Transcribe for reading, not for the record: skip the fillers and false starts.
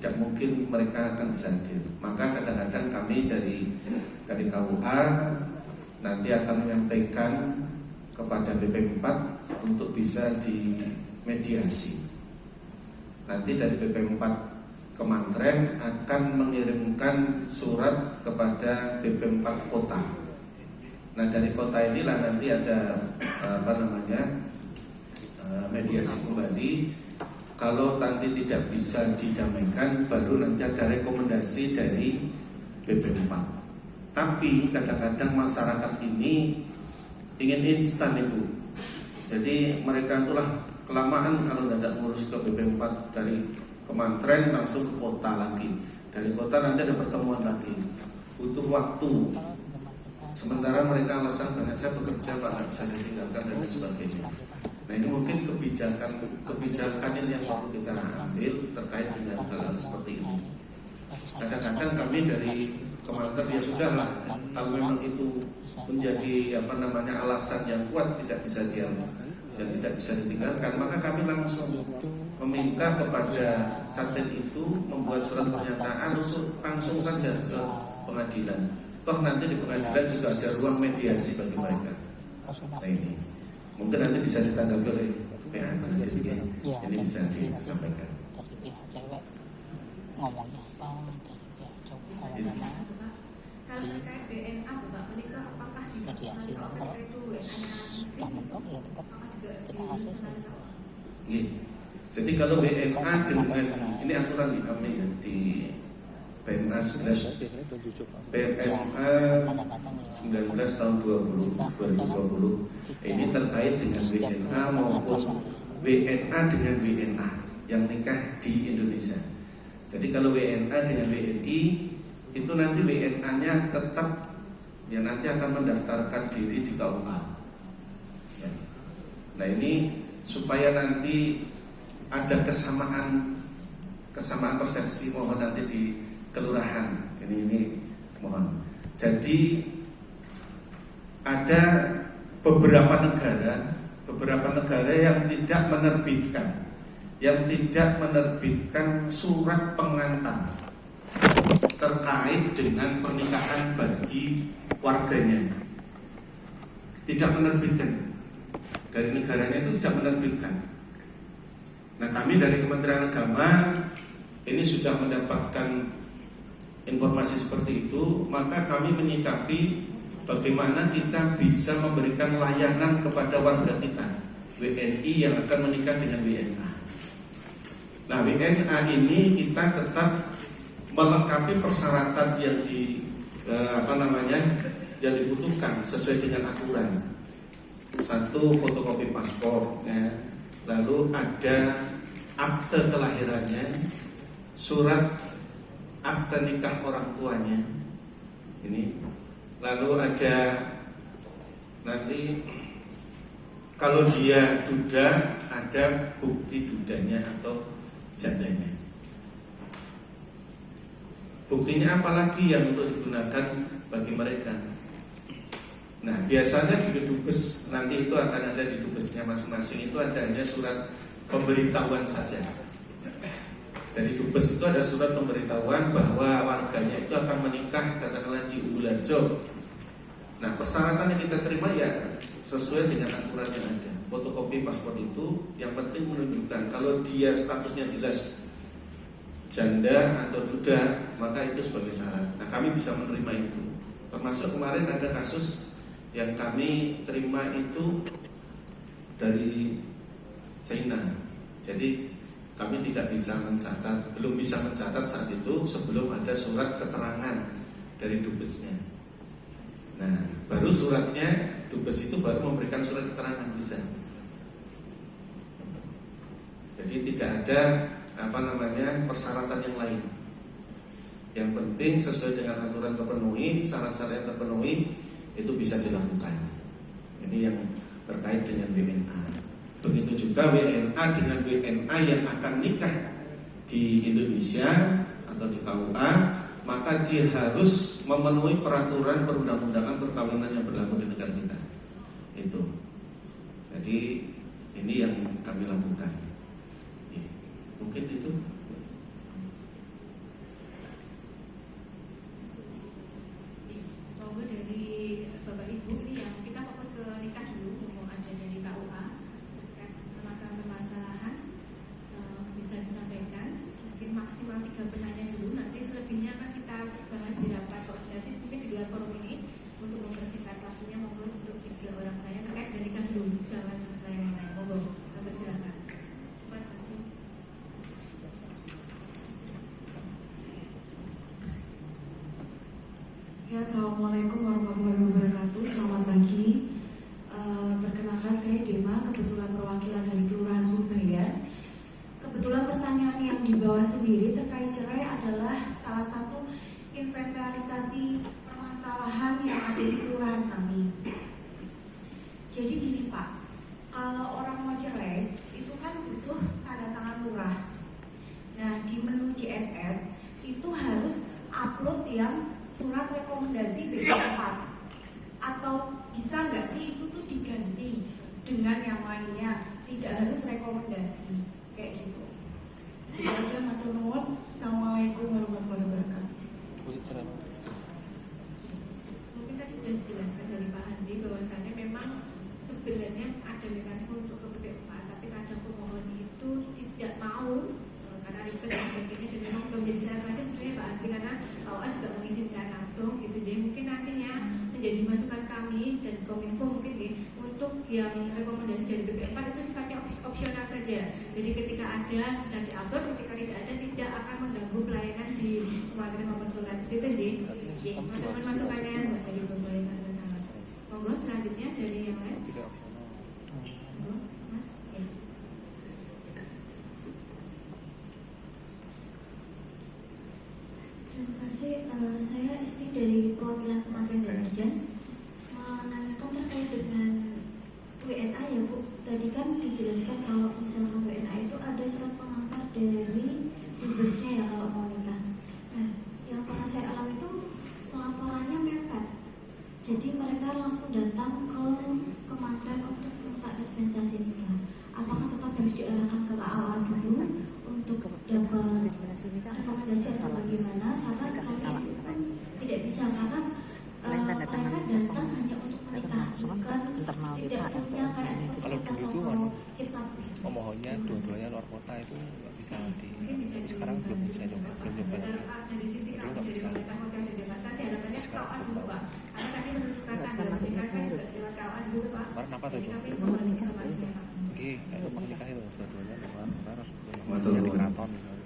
tidak mungkin mereka akan bisa hadir. Maka kadang-kadang kami dari KDKUA nanti akan menyampaikan kepada BP4 untuk bisa dimediasi. Nanti dari BP4 Kementerian akan mengirimkan surat kepada BP4 kota. Nah, dari kota inilah nanti ada mediasi kembali. Kalau nanti tidak bisa didamaikan, baru nanti ada rekomendasi dari BP4. Tapi kadang-kadang masyarakat ini ingin instan itu. Jadi mereka itulah kelamaan kalau tidak ngurus ke BP4 dari Kementerian langsung ke kota lagi. Dari kota nanti ada pertemuan lagi. Butuh waktu. Sementara mereka alasan banyak saya bekerja Pak, nggak bisa ditinggalkan dan sebagainya. Nah, ini mungkin kebijakan ini yang perlu kita ambil terkait dengan hal seperti ini. Kadang-kadang kami dari Kementerian ya sudahlah, kalau memang itu menjadi alasan yang kuat tidak bisa diam dan tidak bisa ditinggalkan, maka kami langsung meminta kepada Satpol itu membuat surat pernyataan untuk langsung saja ke pengadilan. Toh nanti di pengadilan juga ada ruang mediasi bagi mereka. Nah, ini mungkin nanti bisa ditanggapi oleh PA nanti ya. Ini bisa disampaikan. Dari pihak cewek ngomongnya apa? Dari pihak cowok ngomongnya apa? Kalau terkait DNA, Bapak menikah apakah mediasi kalau itu WNA sudah mentok ya tetap kita ACC. Jadi kalau WNA dengan ini aturan di kami ya di PMA 19 tahun 2020 ini terkait dengan WNA maupun WNA dengan WNA yang nikah di Indonesia. Jadi kalau WNA dengan WNI itu nanti WNA-nya tetap ya nanti akan mendaftarkan diri di KUA. Ya. Nah, ini supaya nanti ada kesamaan persepsi, mohon nanti di kelurahan ini mohon. Jadi ada beberapa negara yang tidak menerbitkan surat pengantar terkait dengan pernikahan bagi warganya. Tidak menerbitkan. Dari negaranya itu tidak menerbitkan. Nah, kami dari Kementerian Agama ini sudah mendapatkan informasi seperti itu, maka kami menyikapi bagaimana kita bisa memberikan layanan kepada warga kita WNI yang akan menikah dengan WNA. Nah, WNA ini kita tetap melengkapi persyaratan yang yang dibutuhkan sesuai dengan aturan. Satu, fotokopi paspor, ya. Lalu ada akte kelahirannya, surat akte nikah orang tuanya. Ini. Lalu ada nanti kalau dia duda, ada bukti dudanya atau jandanya. Buktinya apalagi yang untuk digunakan bagi mereka. Nah, biasanya di Kedubes nanti itu akan ada di Dubesnya masing-masing itu adanya surat pemberitahuan saja. Jadi Dubes itu ada surat pemberitahuan bahwa warganya itu akan menikah katakanlah di Uluarjo. Nah, persyaratan yang kita terima ya sesuai dengan aturan yang ada. Fotokopi paspor itu yang penting menunjukkan kalau dia statusnya jelas janda atau duda, maka itu sebagai syarat. Nah, kami bisa menerima itu. Termasuk kemarin ada kasus yang kami terima itu dari China. Jadi kami belum bisa mencatat saat itu sebelum ada surat keterangan dari Dubesnya. Nah, baru suratnya Dubes itu baru memberikan surat keterangan bisa. Jadi tidak ada persyaratan yang lain. Yang penting sesuai dengan aturan terpenuhi, syarat-syarat yang terpenuhi itu bisa dilakukan. Ini yang terkait dengan WNA. Begitu juga WNA dengan WNA yang akan nikah di Indonesia atau di KUA, maka dia harus memenuhi peraturan perundang-undangan perkawinan yang berlaku di negara kita. Itu. Jadi ini yang kami lakukan. Mungkin itu. maksimal 3 penanya dulu. Nanti selebihnya kan kita bahas di rapat koordinasi mungkin di luar forum ini untuk mempersingkat waktunya. Monggo untuk 3 orang penanya terkait dari kan dulu jangan lain-lain. Monggo, silakan. Pak Masjid. Ya, assalamualaikum warahmatullahi wabarakatuh. Selamat pagi. Perkenalkan saya Dema, kebetulan perwakilan dari Kelurahan Purbayan. Kebetulan pertanyaan yang di bawah sendiri terkait cerai adalah salah satu inventarisasi permasalahan yang ada di kelurahan kami. Jadi gini Pak, kalau orang mau cerai itu kan butuh tanda tangan lurah. Nah, di menu CSS itu harus upload yang surat rekomendasi BP4, atau bisa nggak sih itu tuh diganti dengan yang lainnya, tidak harus rekomendasi kayak gitu. Itu aja, matur nuwun. Assalamualaikum warahmatullahi wabarakatuh. Mungkin tadi sudah dijelaskan dari Pak Handri bahwasannya memang sebenarnya ada mekanisme untuk ke BP4, tapi kadang pemohon itu tidak mau karena ribet dan sebagainya, dan memang belum menjadi syarat wajib sebenarnya Pak Andri, karena KUA juga mengizinkan langsung gitu. Jadi mungkin nantinya menjadi masukan kami dan Kominfo mungkin nih, untuk yang rekomendasi dari BP4 itu sifatnya opsional saja. Jadi ketika ada bisa diupload, ketika tidak ada tidak akan mengganggu pelayanan di Kementerian maupun kelurahan. Seperti itu Ji. Teman-teman masukannya Mbak dari Bapak masalah. Monggo selanjutnya dari yang lain. Monggo Mas. Ya. Terima kasih. Saya istri dari perwakilan Kementerian Energi menanyakan terkait dengan WNA ya Bu. Tadi kan dijelaskan kalau misalnya WNA itu ada surat pengantar dari dubesnya ya kalau mau nikah. Nah, yang pernah saya alami itu pelaporannya mepet. Jadi mereka langsung datang ke kementerian untuk minta dispensasi nikah. Apakah tetap harus diarahkan ke KUA dulu untuk dapat rekomendasi atau bagaimana? Karena kami itu pun tidak bisa, karena mereka datang hanya untuk menikah, bukan tidak punya kayak seperti kita sama kita. Pemohonnya dua-duanya luar kota itu nggak bisa di. Sekarang belum bisa coba, belum coba lagi. Dari sisi kami dari pemerintah Kota Jakarta, saya harapannya KUA dulu Pak. Karena tadi menurut kata dalam mereka juga lewat KUA dulu Pak. Kemarin apa tuh? Kami mohon nikah. Oke, kayak nikah itu dua-duanya luar kota harus Betul. di keraton.